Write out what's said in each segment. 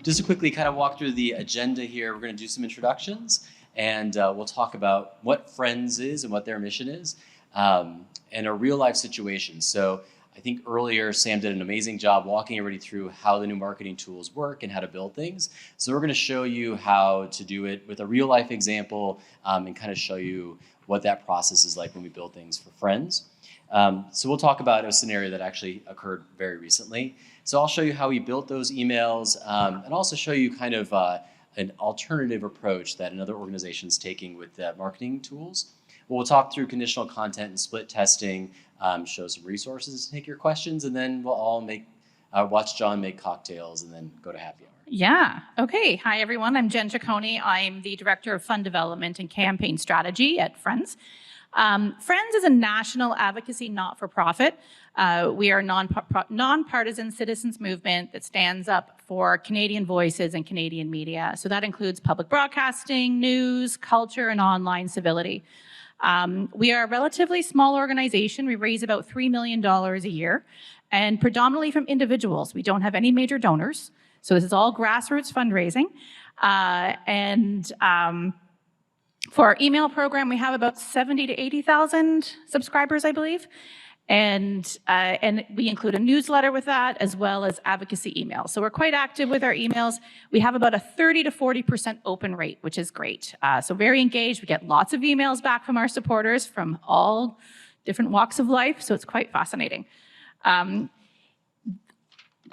Just to quickly kind of walk through the agenda here, we're going to do some introductions, and we'll talk about what Friends is and what their mission is, and a real life situation. So I think earlier Sam did an amazing job walking everybody through how the new marketing tools work and how to build things. So we're going to show you how to do it with a real life example, and kind of show you what that process is like when we build things for Friends. So we'll talk about a scenario that actually occurred very recently. So I'll show you how we built those emails, and also show you kind of an alternative approach that another organization is taking with marketing tools. We'll talk through conditional content and split testing, show some resources to take your questions, and then we'll all watch John make cocktails and then go to happy hour. Yeah. Okay. Hi, everyone. I'm Jen Ciccone. I'm the Director of Fund Development and Campaign Strategy at Friends. Friends is a national advocacy not-for-profit. We are a nonpartisan citizens movement that stands up for Canadian voices and Canadian media. So that includes public broadcasting, news, culture, and online civility. We are a relatively small organization. We raise about $3 million a year, and predominantly from individuals. We don't have any major donors. So this is all grassroots fundraising. For our email program, we have about 70 to 80,000 subscribers, I believe. And we include a newsletter with that, as well as advocacy emails. So we're quite active with our emails. We have about a 30 to 40% open rate, which is great. So very engaged. We get lots of emails back from our supporters from all different walks of life. So it's quite fascinating.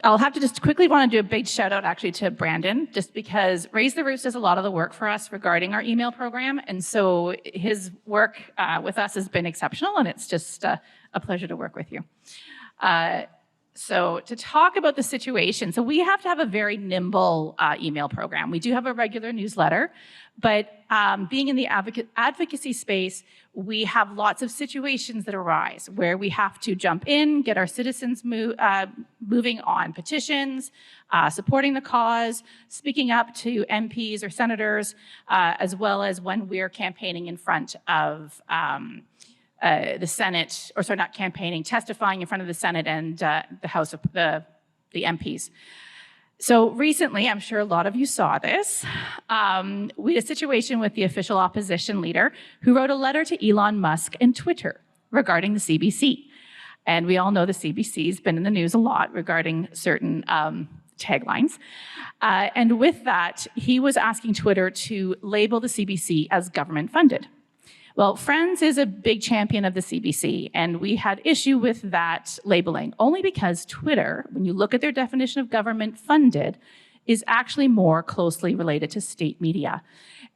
I'll have to just quickly want to do a big shout out actually to Brandon, just because Raise the Roots does a lot of the work for us regarding our email program. And so his work with us has been exceptional, and it's just a pleasure to work with you. So to talk about the situation, so we have to have a very nimble email program. We do have a regular newsletter, but being in the advocacy space, we have lots of situations that arise where we have to jump in, get our citizens moving on petitions, supporting the cause, speaking up to MPs or senators, as well as when we're campaigning in front of the Senate, or sorry, not campaigning, testifying in front of the Senate and the House of the MPs. So recently, I'm sure a lot of you saw this, we had a situation with the official opposition leader who wrote a letter to Elon Musk and Twitter regarding the CBC. And we all know the CBC has been in the news a lot regarding certain taglines. And with that, he was asking Twitter to label the CBC as government funded. Well, Friends is a big champion of the CBC, and we had issue with that labeling, only because Twitter, when you look at their definition of government funded, is actually more closely related to state media.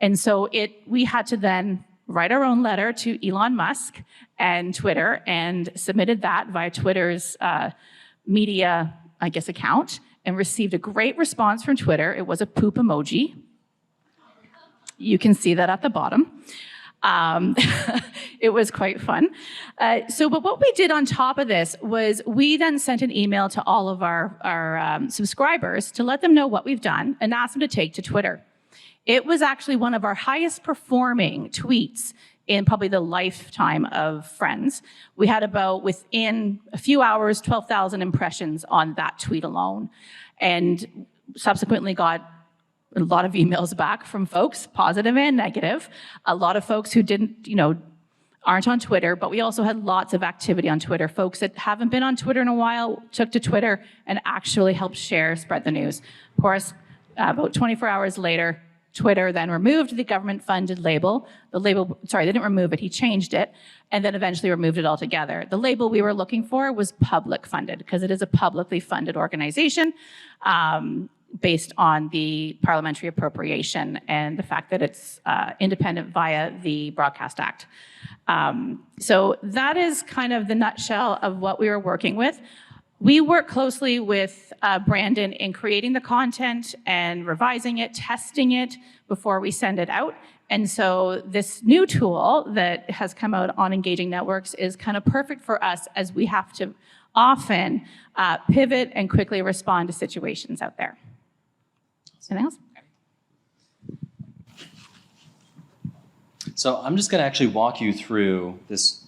And so we had to then write our own letter to Elon Musk and Twitter, and submitted that via Twitter's media, I guess, account, and received a great response from Twitter. It was a poop emoji. You can see that at the bottom. It was quite fun. But what we did on top of this was we then sent an email to all of our subscribers to let them know what we've done and asked them to take to Twitter. It was actually one of our highest performing tweets in probably the lifetime of Friends. We had about, within a few hours, 12,000 impressions on that tweet alone, and subsequently got a lot of emails back from folks, positive and negative. A lot of folks who aren't on Twitter, but we also had lots of activity on Twitter. Folks that haven't been on Twitter in a while took to Twitter and actually helped spread the news. Of course, about 24 hours later, Twitter then removed the government-funded label. They didn't remove it, he changed it, and then eventually removed it altogether. The label we were looking for was public-funded, because it is a publicly funded organization, based on the parliamentary appropriation and the fact that it's independent via the Broadcast Act. So that is kind of the nutshell of what we were working with. We work closely with Brandon in creating the content and revising it, testing it before we send it out. And so this new tool that has come out on Engaging Networks is kind of perfect for us, as we have to often pivot and quickly respond to situations out there. Anything else? So I'm just going to actually walk you through this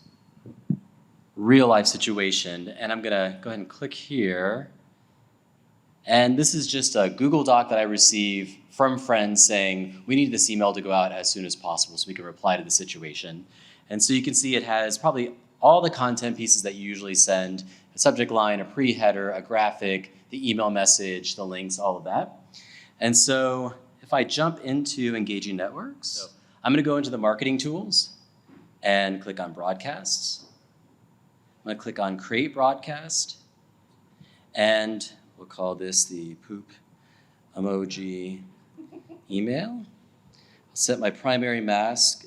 real life situation, and I'm going to go ahead and click here. And this is just a Google Doc that I receive from friends saying, we need this email to go out as soon as possible so we can reply to the situation. And so you can see it has probably all the content pieces that you usually send, a subject line, a pre-header, a graphic, the email message, the links, all of that. And so if I jump into Engaging Networks, I'm gonna go into the marketing tools and click on broadcasts. I'm gonna click on create broadcast, and we'll call this the poop emoji email. I'll set my primary ask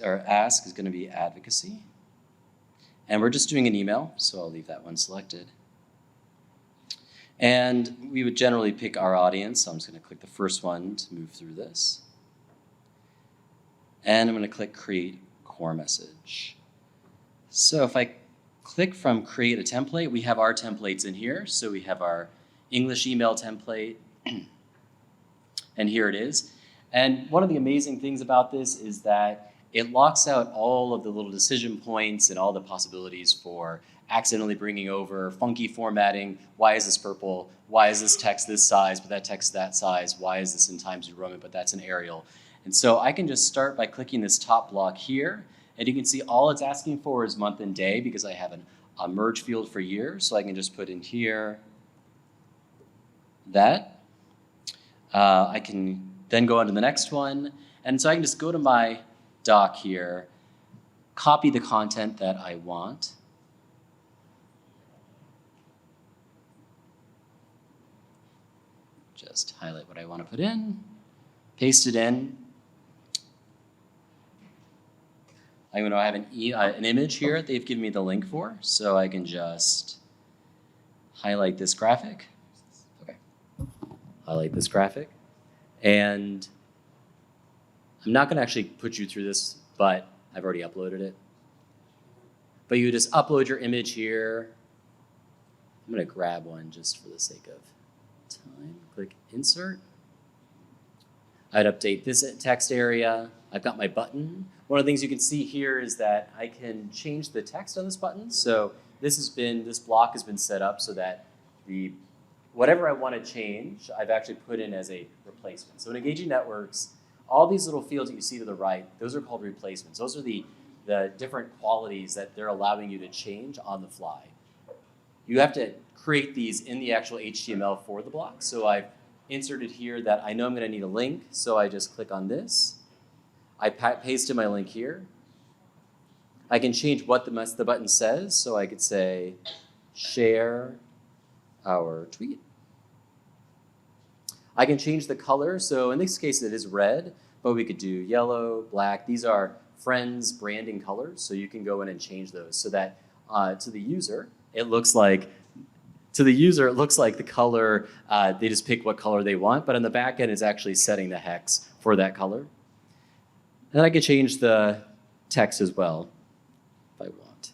is gonna be advocacy. And we're just doing an email, so I'll leave that one selected. And we would generally pick our audience. So I'm just gonna click the first one to move through this. And I'm gonna click create core message. So if I click from create a template, we have our templates in here. So we have our English email template, and here it is. And one of the amazing things about this is that it locks out all of the little decision points and all the possibilities for accidentally bringing over funky formatting. Why is this purple? Why is this text this size, but that text that size? Why is this in Times New Roman, but that's in Arial? And so I can just start by clicking this top block here, and you can see all it's asking for is month and day because I have a merge field for year, so I can just put in here that. I can then go on to the next one, and so I can just go to my doc here, copy the content that I want, just highlight what I want to put in, paste it in. I'm going to have an image here they've given me the link for, so I can just highlight this graphic. Okay, highlight this graphic, and I'm not going to actually put you through this, but I've already uploaded it. But you just upload your image here. I'm going to grab one just for the sake of time. Click insert. I'd update this text area. I've got my button. One of the things you can see here is that I can change the text on this button. So this block has been set up so that whatever I want to change, I've actually put in as a replacement. So in Engaging Networks, all these little fields that you see to the right, those are called replacements. Those are the different qualities that they're allowing you to change on the fly. You have to create these in the actual HTML for the block. So I've inserted here that I know I'm going to need a link, so I just click on this. I paste in my link here. I can change what the button says, so I could say, share our tweet. I can change the color, so in this case it is red, but we could do yellow, black. These are Friends branding colors, so you can go in and change those so that to the user it looks like the color, they just pick what color they want, but on the back end it's actually setting the hex for that color. And I could change the text as well if I want.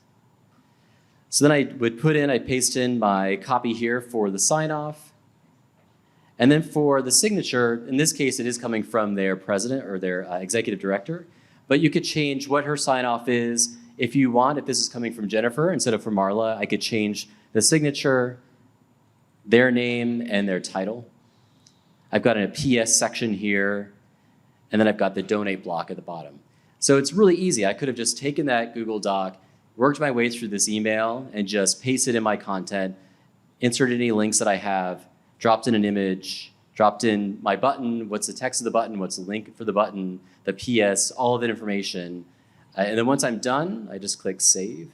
So then I'd paste in my copy here for the sign off. And then for the signature, in this case, it is coming from their president or their executive director, but you could change what her sign off is. If you want, if this is coming from Jennifer instead of from Marla, I could change the signature, their name, and their title. I've got a PS section here, and then I've got the donate block at the bottom. So it's really easy. I could have just taken that Google Doc, worked my way through this email, and just pasted in my content, inserted any links that I have, dropped in an image, dropped in my button, what's the text of the button, what's the link for the button, the PS, all of that information. And then once I'm done, I just click save.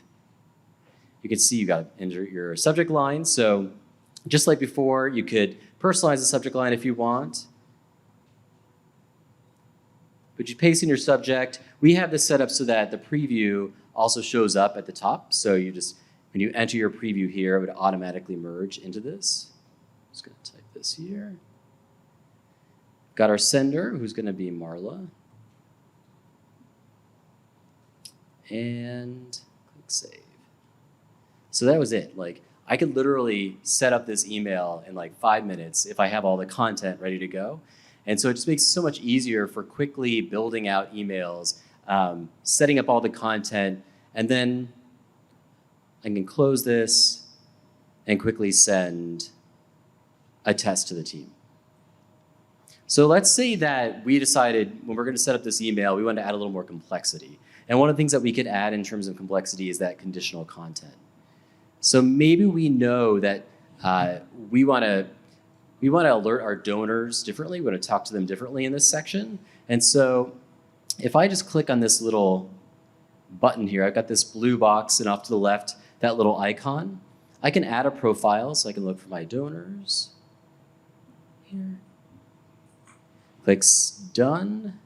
You can see you got to enter your subject line. So just like before, you could personalize the subject line if you want. But you paste in your subject. We have this set up so that the preview also shows up at the top. So you just, when you enter your preview here, it would automatically merge into this. I'm just going to type this here. Got our sender, who's going to be Marla. And click save. So that was it. Like, I could literally set up this email in like 5 minutes if I have all the content ready to go. And so it just makes it so much easier for quickly building out emails, setting up all the content, and then I can close this and quickly send a test to the team. So let's say that we decided when we're going to set up this email, we wanted to add a little more complexity. And one of the things that we could add in terms of complexity is that conditional content. So maybe we know that we want to alert our donors differently. We want to talk to them differently in this section. And so if I just click on this little button here, I've got this blue box, and off to the left, that little icon. I can add a profile, so I can look for my donors here. Clicks done.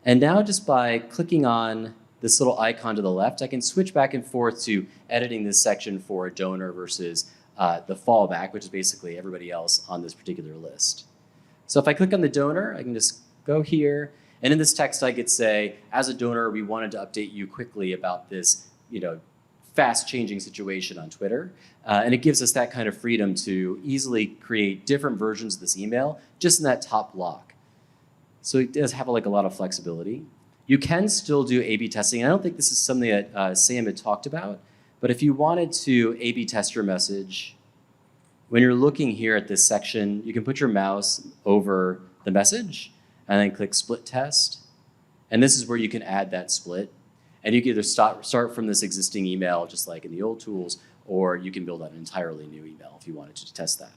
And now just by clicking on this little icon to the left, I can switch back and forth to editing this section for a donor versus the fallback, which is basically everybody else on this particular list. So if I click on the donor, I can just go here, and in this text I could say, as a donor, we wanted to update you quickly about this, fast changing situation on Twitter. And it gives us that kind of freedom to easily create different versions of this email just in that top block. So it does have a lot of flexibility. You can still do A/B testing. I don't think this is something that Sam had talked about, but if you wanted to A/B test your message, when you're looking here at this section, you can put your mouse over the message and then click split test. And this is where you can add that split. And you can either start from this existing email, just like in the old tools, or you can build out an entirely new email if you wanted to test that.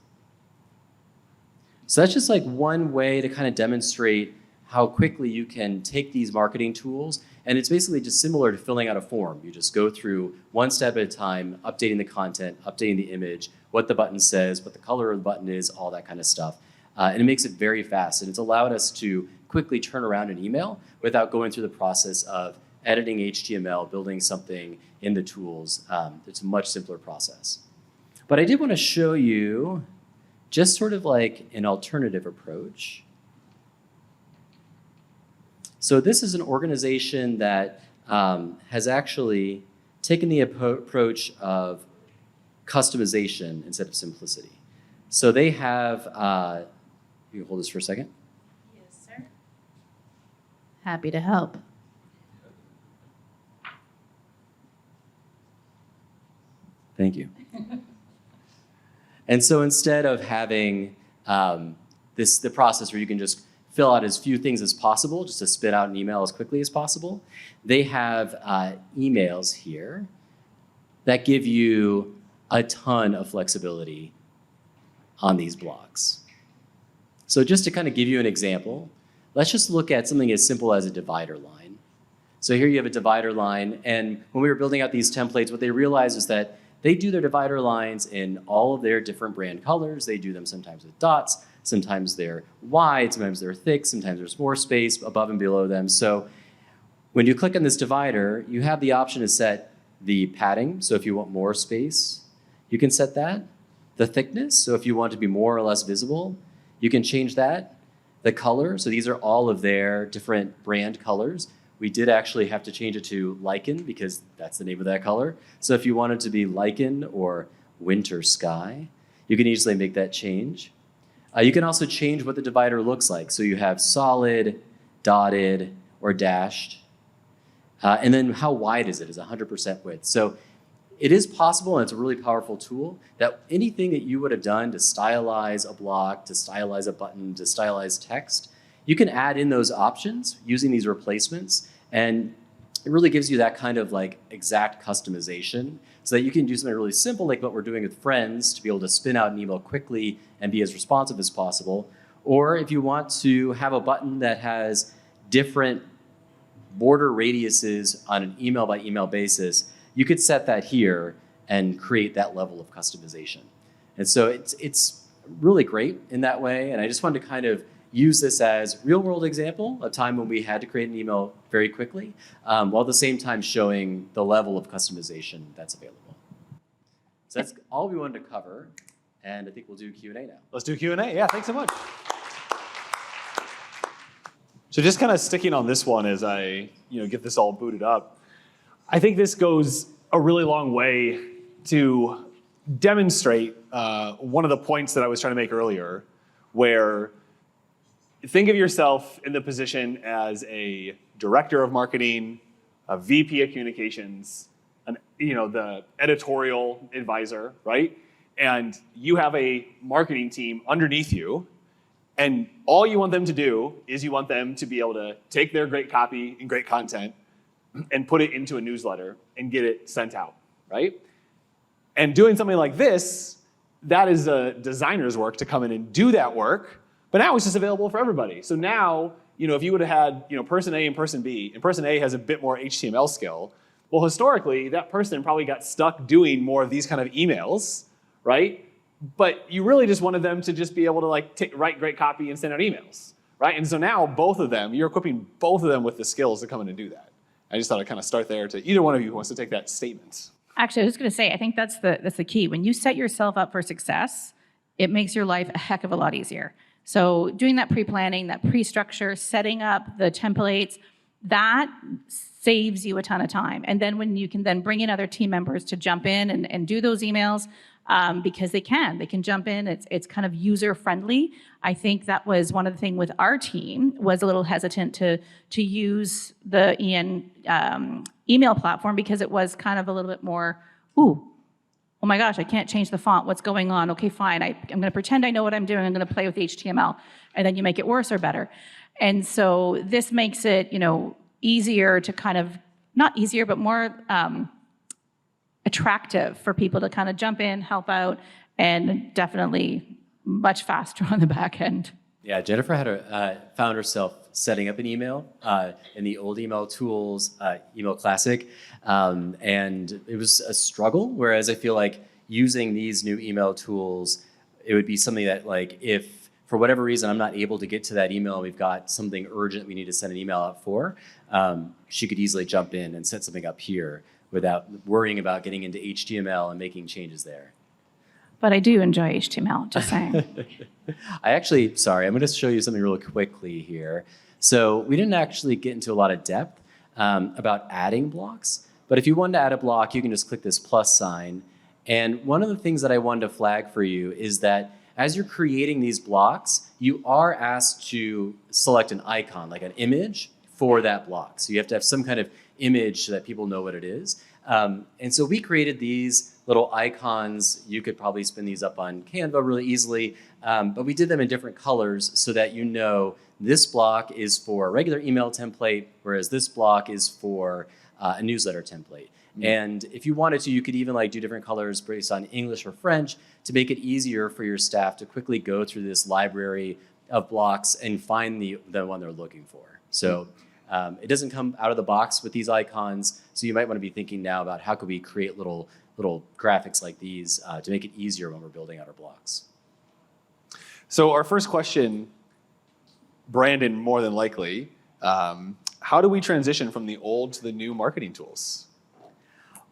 So that's just one way to kind of demonstrate how quickly you can take these marketing tools. And it's basically just similar to filling out a form. You just go through one step at a time, updating the content, updating the image, what the button says, what the color of the button is, all that kind of stuff. And it makes it very fast. And it's allowed us to quickly turn around an email without going through the process of editing HTML, building something in the tools. It's a much simpler process. But I did want to show you just sort of an alternative approach. So this is an organization that has actually taken the approach of customization instead of simplicity. So they have, you can hold this for a second. Yes, sir. Happy to help. Thank you. And so instead of having the process where you can just fill out as few things as possible, just to spit out an email as quickly as possible, they have emails here that give you a ton of flexibility on these blocks. So just to kind of give you an example, let's just look at something as simple as a divider line. So here you have a divider line, and when we were building out these templates, what they realized is that they do their divider lines in all of their different brand colors. They do them sometimes with dots, sometimes they're wide, sometimes they're thick, sometimes there's more space above and below them. So when you click on this divider, you have the option to set the padding. So if you want more space, you can set that. The thickness, so if you want to be more or less visible, you can change that. The color, so these are all of their different brand colors. We did actually have to change it to lichen because that's the name of that color. So if you wanted to be lichen or winter sky, you can easily make that change. You can also change what the divider looks like. So you have solid, dotted, or dashed. And then how wide is it? Is 100% width. So it is possible, and it's a really powerful tool, that anything that you would have done to stylize a block, to stylize a button, to stylize text, you can add in those options using these replacements, and it really gives you that kind of exact customization so that you can do something really simple like what we're doing with Friends to be able to spin out an email quickly and be as responsive as possible. Or if you want to have a button that has different border radiuses on an email by email basis, you could set that here and create that level of customization. And so it's really great in that way. And I just wanted to kind of use this as real world example, a time when we had to create an email very quickly, while at the same time showing the level of customization that's available. So that's all we wanted to cover. And I think we'll do Q&A now. Let's do Q&A. Yeah, thanks so much. So just kind of sticking on this one as I get this all booted up, I think this goes a really long way to demonstrate one of the points that I was trying to make earlier, where think of yourself in the position as a director of marketing, a VP of communications, the editorial advisor, right? and you have a marketing team underneath you, and all you want them to do is you want them to be able to take their great copy and great content and put it into a newsletter and get it sent out, right? And doing something like this, that is a designer's work to come in and do that work, but now it's just available for everybody. So now, if you would have had, person A and person B, and person A has a bit more HTML skill, well, historically, that person probably got stuck doing more of these kind of emails, right? But you really just wanted them to just be able to write great copy and send out emails, right? And so now both of them, you're equipping both of them with the skills to come in and do that. I just thought I'd kind of start there to either one of you who wants to take that statement. Actually, I was going to say, I think that's the key. When you set yourself up for success, it makes your life a heck of a lot easier. So doing that pre-planning, that pre-structure, setting up the templates, that saves you a ton of time. And then when you can then bring in other team members to jump in and do those emails, because they can jump in. It's kind of user friendly. I think that was one of the things with our team, was a little hesitant to use the EN email platform, because it was kind of a little bit more, oh my gosh, I can't change the font. What's going on? Okay, fine. I'm going to pretend I know what I'm doing. I'm going to play with HTML, and then you make it worse or better. And so this makes it, easier to kind of, not easier, but more attractive for people to kind of jump in, help out, and definitely much faster on the back end. Yeah, Jennifer had found herself setting up an email in the old email tools, Email Classic, and it was a struggle. Whereas I feel like using these new email tools, it would be something that, if for whatever reason I'm not able to get to that email, we've got something urgent we need to send an email out for, she could easily jump in and set something up here without worrying about getting into HTML and making changes there. But I do enjoy HTML, just saying. I'm going to show you something really quickly here. So we didn't actually get into a lot of depth about adding blocks, but if you wanted to add a block, you can just click this plus sign. And one of the things that I wanted to flag for you is that as you're creating these blocks, you are asked to select an icon, like an image for that block. So you have to have some kind of image so that people know what it is. And so we created these little icons. You could probably spin these up on Canva really easily, but we did them in different colors so that this block is for a regular email template, whereas this block is for a newsletter template. Mm-hmm. And if you wanted to, you could even do different colors based on English or French to make it easier for your staff to quickly go through this library of blocks and find the one they're looking for. So it doesn't come out of the box with these icons, so you might want to be thinking now about how could we create little graphics like these to make it easier when we're building out our blocks. So our first question, Brandon, more than likely, how do we transition from the old to the new marketing tools?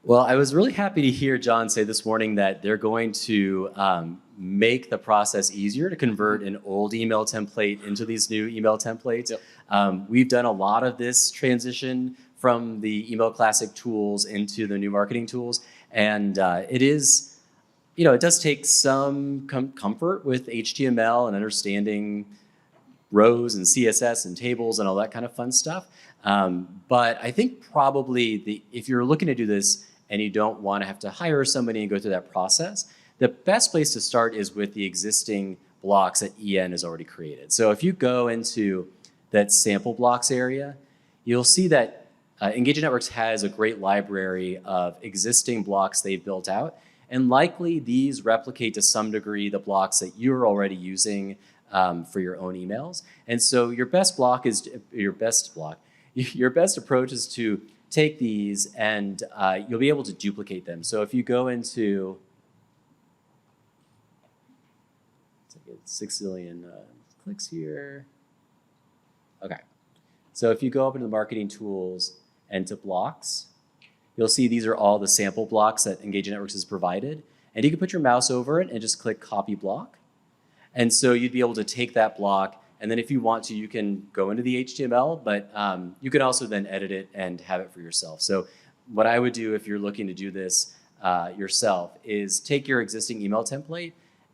Well, I was really happy to hear John say this morning that they're going to make the process easier to convert an old email template into these new email templates. Yep. We've done a lot of this transition from the Email Classic tools into the new marketing tools, and it does take some comfort with HTML and understanding rows and CSS and tables and all that kind of fun stuff. But I think probably if you're looking to do this and you don't want to have to hire somebody and go through that process, the best place to start is with the existing blocks that EN has already created. So if you go into that sample blocks area, you'll see that Engaging Networks has a great library of existing blocks they've built out, and likely these replicate to some degree the blocks that you're already using for your own emails. And so your best approach is to take these and you'll be able to duplicate them. So if you go into 6 zillion clicks here. Okay. So if you go up into the marketing tools and to blocks, you'll see these are all the sample blocks that Engaging Networks has provided. And you can put your mouse over it and just click copy block. And so you'd be able to take that block, and then if you want to, you can go into the HTML, but you can also then edit it and have it for yourself. So what I would do if you're looking to do this yourself is take your existing email template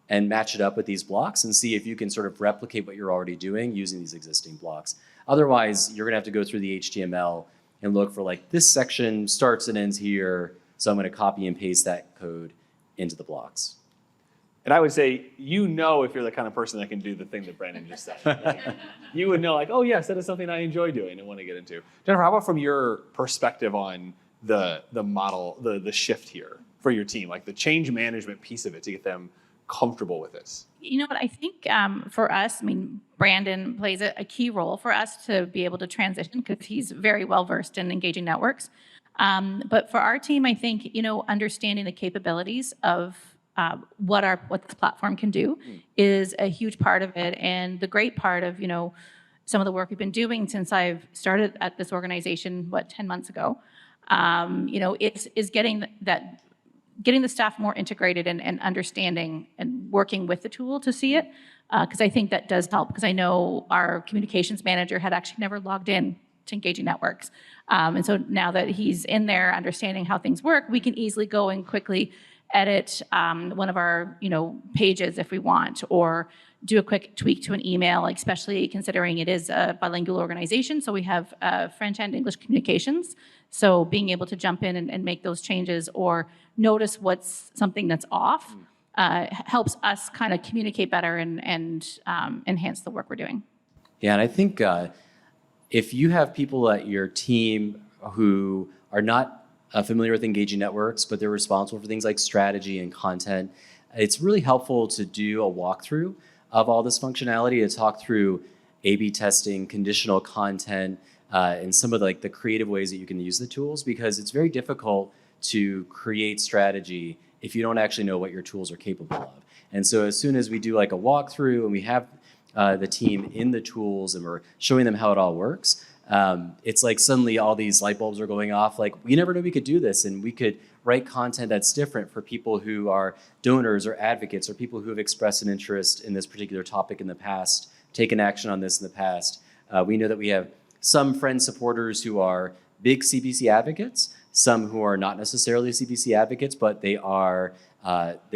and match it up with these blocks and see if you can sort of replicate what you're already doing using these existing blocks. Otherwise, you're gonna have to go through the HTML and look for this section starts and ends here, so I'm gonna copy and paste that code into the blocks. And I would say, if you're the kind of person that can do the thing that Brandon just said. Like, you would know, like, oh yes, that is something I enjoy doing and want to get into. Jennifer, how about from your perspective on the model, the shift here for your team, like the change management piece of it to get them comfortable with this? You know what, I think for us, I mean, Brandon plays a key role for us to be able to transition because he's very well versed in engaging networks. But for our team, I think, understanding the capabilities of what this platform can do is a huge part of it. And the great part of, some of the work we've been doing since I've started at this organization, 10 months ago, is getting the staff more integrated and understanding and working with the tool to see it. Because I think that does help, because I know our communications manager had actually never logged in to Engaging Networks. And so now that he's in there understanding how things work, we can easily go and quickly edit one of our pages if we want, or do a quick tweak to an email, like especially considering it is a bilingual organization. So we have French and English communications. So being able to jump in and make those changes or notice what's something that's off helps us kind of communicate better and enhance the work we're doing. Yeah, and I think if you have people at your team who are not familiar with Engaging Networks, but they're responsible for things like strategy and content, it's really helpful to do a walkthrough of all this functionality, to talk through A/B testing, conditional content, and some of the creative ways that you can use the tools, because it's very difficult to create strategy if you don't actually know what your tools are capable of. And so as soon as we do a walkthrough and we have the team in the tools and we're showing them how it all works, it's like suddenly all these light bulbs are going off. Like, we never knew we could do this, and we could write content that's different for people who are donors or advocates or people who have expressed an interest in this particular topic in the past, taken action on this in the past. We know that we have some friend supporters who are big CPC advocates, some who are not necessarily CPC advocates, but they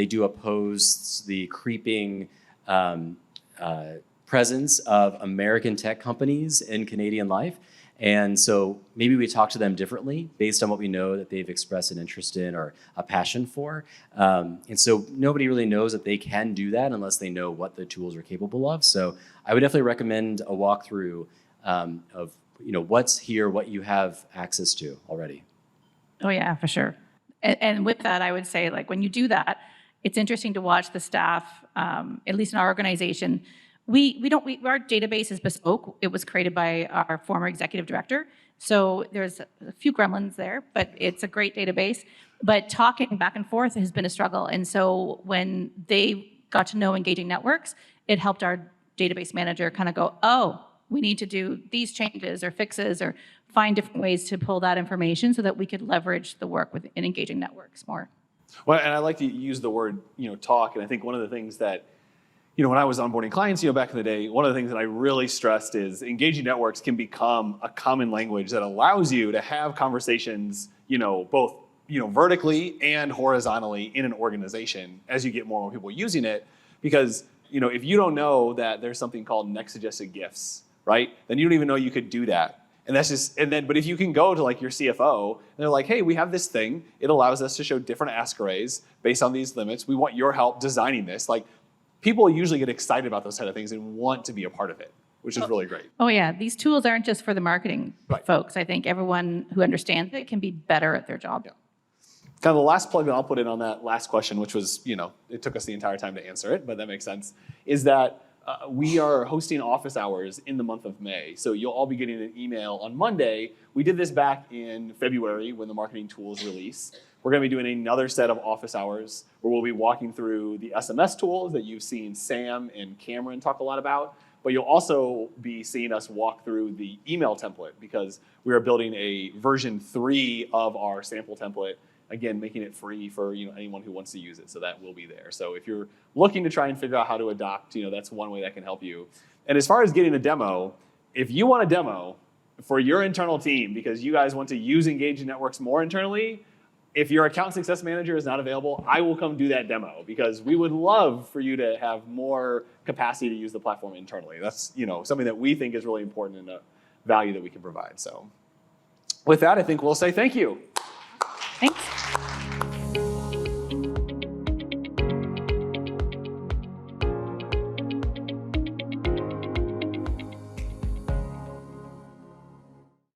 do oppose the creeping presence of American tech companies in Canadian life. And so maybe we talk to them differently based on what we know that they've expressed an interest in or a passion for. And so nobody really knows that they can do that unless they know what the tools are capable of. So I would definitely recommend a walkthrough of what's here, what you have access to already. Oh yeah, for sure. And with that, I would say, when you do that, it's interesting to watch the staff, at least in our organization. Our database is bespoke. It was created by our former executive director. So there's a few gremlins there, but it's a great database. But talking back and forth has been a struggle. And so when they got to know Engaging Networks, it helped our database manager kind of go, oh, we need to do these changes or fixes or find different ways to pull that information so that we could leverage the work within Engaging Networks more. Well, and I like to use the word, talk. And I think one of the things that, when I was onboarding clients, back in the day, one of the things that I really stressed is Engaging Networks can become a common language that allows you to have conversations, both, vertically and horizontally in an organization as you get more and more people using it. Because, if you don't know that there's something called next suggested gifts, right? Then you don't even know you could do that. But if you can go to your CFO and they're like, hey, we have this thing. It allows us to show different ask arrays based on these limits. We want your help designing this. People usually get excited about those kind of things and want to be a part of it, which is really great. Oh yeah, these tools aren't just for the marketing folks. I think everyone who understands it can be better at their job. Yeah. Kind of the last plug that I'll put in on that last question, which was, it took us the entire time to answer it, but that makes sense, is that we are hosting office hours in the month of May. So you'll all be getting an email on Monday. We did this back in February when the marketing tools release. We're going to be doing another set of office hours where we'll be walking through the SMS tools that you've seen Sam and Cameron talk a lot about. But you'll also be seeing us walk through the email template, because we are building a version 3 of our sample template, again, making it free for anyone who wants to use it. So that will be there. So if you're looking to try and figure out how to adopt, that's one way that can help you. And as far as getting a demo, if you want a demo for your internal team because you guys want to use Engaging Networks more internally, if your account success manager is not available, I will come do that demo, because we would love for you to have more capacity to use the platform internally. That's something that we think is really important and a value that we can provide. So with that, I think we'll say thank you. Thanks.